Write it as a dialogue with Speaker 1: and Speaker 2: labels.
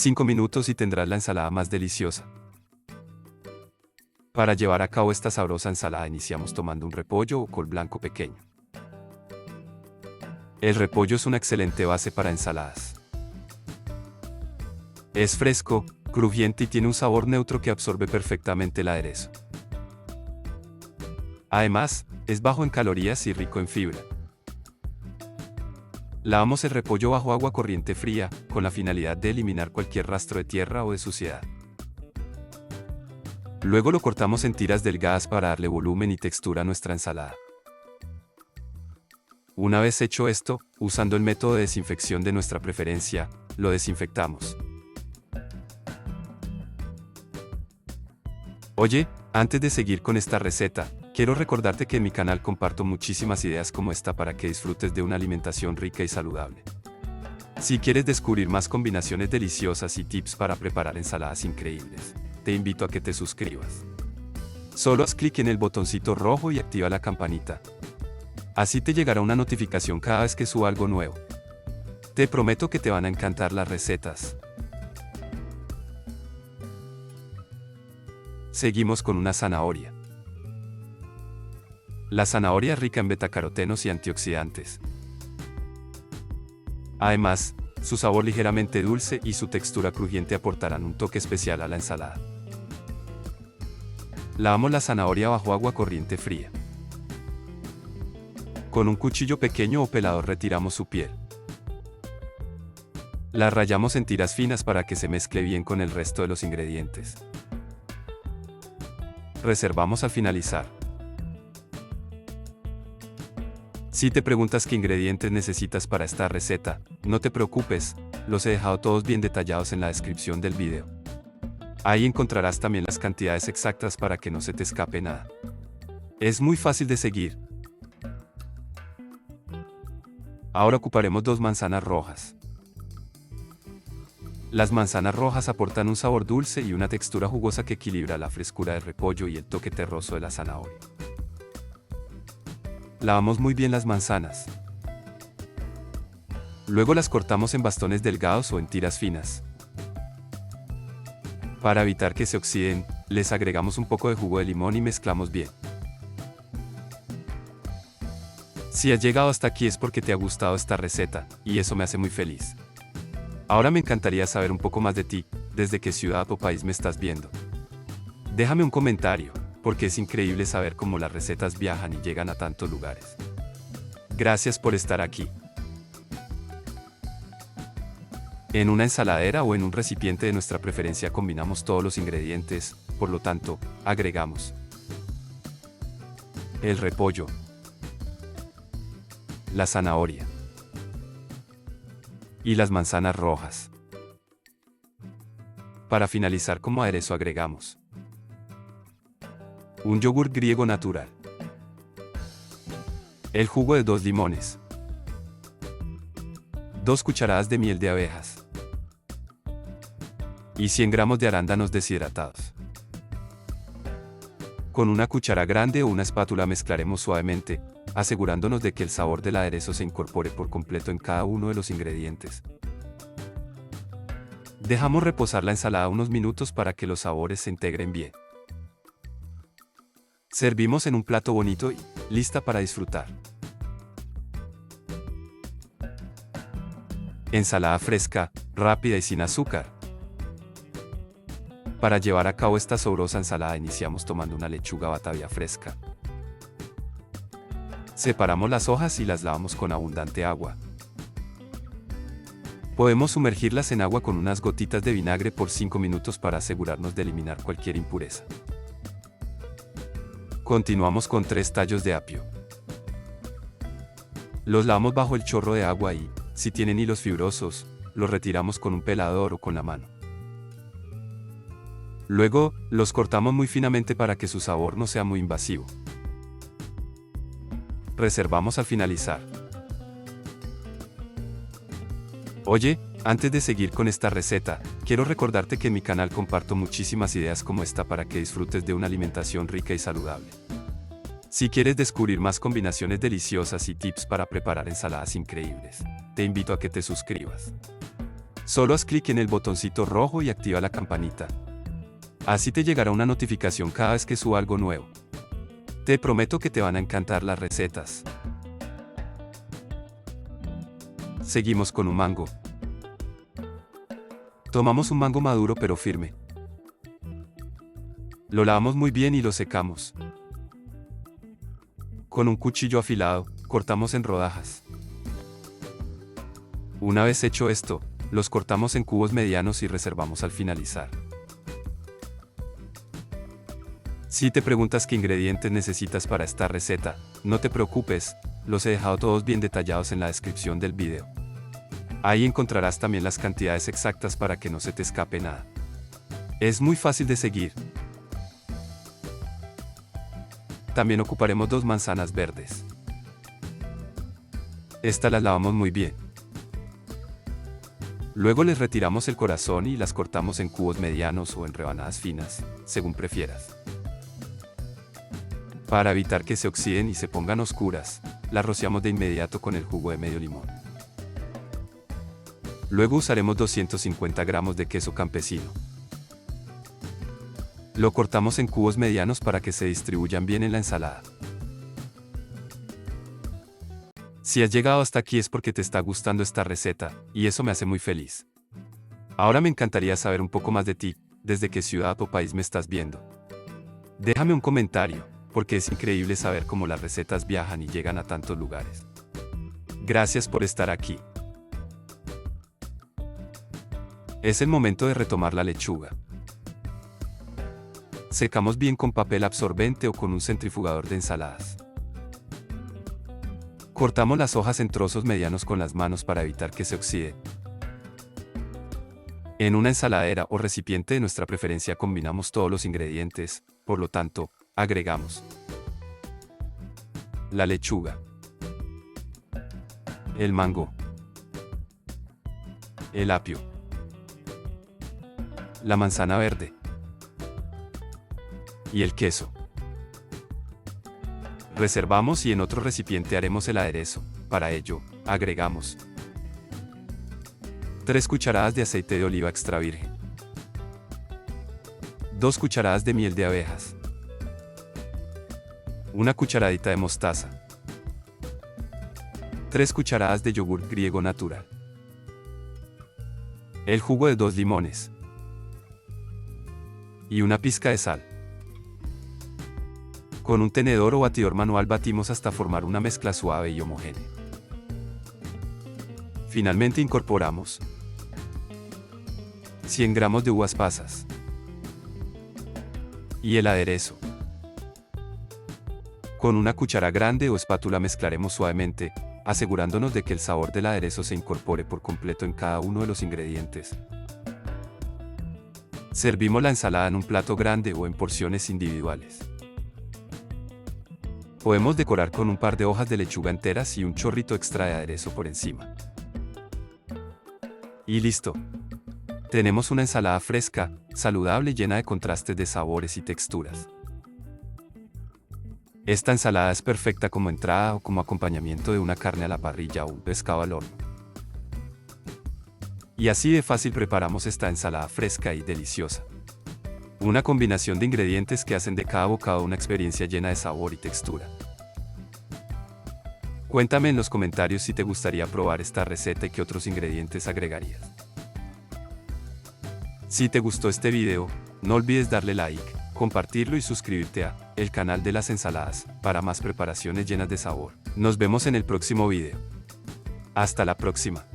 Speaker 1: 5 minutos y tendrás la ensalada más deliciosa. Para llevar a cabo esta sabrosa ensalada iniciamos tomando un repollo o col blanco pequeño. El repollo es una excelente base para ensaladas. Es fresco, crujiente y tiene un sabor neutro que absorbe perfectamente el aderezo. Además, es bajo en calorías y rico en fibra. Lavamos el repollo bajo agua corriente fría, con la finalidad de eliminar cualquier rastro de tierra o de suciedad. Luego lo cortamos en tiras delgadas para darle volumen y textura a nuestra ensalada. Una vez hecho esto, usando el método de desinfección de nuestra preferencia, lo desinfectamos. Oye, antes de seguir con esta receta, quiero recordarte que en mi canal comparto muchísimas ideas como esta para que disfrutes de una alimentación rica y saludable. Si quieres descubrir más combinaciones deliciosas y tips para preparar ensaladas increíbles, te invito a que te suscribas. Solo haz clic en el botoncito rojo y activa la campanita. Así te llegará una notificación cada vez que suba algo nuevo. Te prometo que te van a encantar las recetas. Seguimos con una zanahoria. La zanahoria es rica en betacarotenos y antioxidantes. Además, su sabor ligeramente dulce y su textura crujiente aportarán un toque especial a la ensalada. Lavamos la zanahoria bajo agua corriente fría. Con un cuchillo pequeño o pelador retiramos su piel. La rallamos en tiras finas para que se mezcle bien con el resto de los ingredientes. Reservamos al finalizar. Si te preguntas qué ingredientes necesitas para esta receta, no te preocupes, los he dejado todos bien detallados en la descripción del video. Ahí encontrarás también las cantidades exactas para que no se te escape nada. Es muy fácil de seguir. Ahora ocuparemos 2 manzanas rojas. Las manzanas rojas aportan un sabor dulce y una textura jugosa que equilibra la frescura del repollo y el toque terroso de la zanahoria. Lavamos muy bien las manzanas. Luego las cortamos en bastones delgados o en tiras finas. Para evitar que se oxiden, les agregamos un poco de jugo de limón y mezclamos bien. Si has llegado hasta aquí es porque te ha gustado esta receta, y eso me hace muy feliz. Ahora me encantaría saber un poco más de ti, desde qué ciudad o país me estás viendo. Déjame un comentario, porque es increíble saber cómo las recetas viajan y llegan a tantos lugares. Gracias por estar aquí. En una ensaladera o en un recipiente de nuestra preferencia combinamos todos los ingredientes, por lo tanto, agregamos el repollo, la zanahoria y las manzanas rojas. Para finalizar como aderezo agregamos un yogur griego natural, el jugo de 2 limones, 2 cucharadas de miel de abejas y 100 gramos de arándanos deshidratados. Con una cuchara grande o una espátula mezclaremos suavemente, asegurándonos de que el sabor del aderezo se incorpore por completo en cada uno de los ingredientes. Dejamos reposar la ensalada unos minutos para que los sabores se integren bien. Servimos en un plato bonito y lista para disfrutar. Ensalada fresca, rápida y sin azúcar. Para llevar a cabo esta sabrosa ensalada iniciamos tomando una lechuga batavia fresca. Separamos las hojas y las lavamos con abundante agua. Podemos sumergirlas en agua con unas gotitas de vinagre por 5 minutos para asegurarnos de eliminar cualquier impureza. Continuamos con 3 tallos de apio. Los lavamos bajo el chorro de agua y, si tienen hilos fibrosos, los retiramos con un pelador o con la mano. Luego, los cortamos muy finamente para que su sabor no sea muy invasivo. Reservamos al finalizar. Oye, antes de seguir con esta receta, quiero recordarte que en mi canal comparto muchísimas ideas como esta para que disfrutes de una alimentación rica y saludable. Si quieres descubrir más combinaciones deliciosas y tips para preparar ensaladas increíbles, te invito a que te suscribas. Solo haz clic en el botoncito rojo y activa la campanita. Así te llegará una notificación cada vez que suba algo nuevo. Te prometo que te van a encantar las recetas. Seguimos con un mango. Tomamos un mango maduro pero firme. Lo lavamos muy bien y lo secamos. Con un cuchillo afilado, cortamos en rodajas. Una vez hecho esto, los cortamos en cubos medianos y reservamos al finalizar. Si te preguntas qué ingredientes necesitas para esta receta, no te preocupes, los he dejado todos bien detallados en la descripción del video. Ahí encontrarás también las cantidades exactas para que no se te escape nada. Es muy fácil de seguir. También ocuparemos 2 manzanas verdes. Estas las lavamos muy bien. Luego les retiramos el corazón y las cortamos en cubos medianos o en rebanadas finas, según prefieras. Para evitar que se oxiden y se pongan oscuras, las rociamos de inmediato con el jugo de medio limón. Luego usaremos 250 gramos de queso campesino. Lo cortamos en cubos medianos para que se distribuyan bien en la ensalada. Si has llegado hasta aquí es porque te está gustando esta receta, y eso me hace muy feliz. Ahora me encantaría saber un poco más de ti, desde qué ciudad o país me estás viendo. Déjame un comentario, porque es increíble saber cómo las recetas viajan y llegan a tantos lugares. Gracias por estar aquí. Es el momento de retomar la lechuga. Secamos bien con papel absorbente o con un centrifugador de ensaladas. Cortamos las hojas en trozos medianos con las manos para evitar que se oxide. En una ensaladera o recipiente de nuestra preferencia combinamos todos los ingredientes, por lo tanto, agregamos la lechuga, el mango, el apio, la manzana verde y el queso. Reservamos y en otro recipiente haremos el aderezo. Para ello, agregamos 3 cucharadas de aceite de oliva extra virgen, 2 cucharadas de miel de abejas, 1 cucharadita de mostaza, 3 cucharadas de yogur griego natural, el jugo de 2 limones y una pizca de sal. Con un tenedor o batidor manual batimos hasta formar una mezcla suave y homogénea. Finalmente incorporamos 100 gramos de uvas pasas y el aderezo. Con una cuchara grande o espátula mezclaremos suavemente, asegurándonos de que el sabor del aderezo se incorpore por completo en cada uno de los ingredientes. Servimos la ensalada en un plato grande o en porciones individuales. Podemos decorar con un par de hojas de lechuga enteras y un chorrito extra de aderezo por encima. Y listo. Tenemos una ensalada fresca, saludable y llena de contrastes de sabores y texturas. Esta ensalada es perfecta como entrada o como acompañamiento de una carne a la parrilla o un pescado al horno. Y así de fácil preparamos esta ensalada fresca y deliciosa. Una combinación de ingredientes que hacen de cada bocado una experiencia llena de sabor y textura. Cuéntame en los comentarios si te gustaría probar esta receta y qué otros ingredientes agregarías. Si te gustó este video, no olvides darle like, compartirlo y suscribirte a El Canal de las Ensaladas para más preparaciones llenas de sabor. Nos vemos en el próximo video. Hasta la próxima.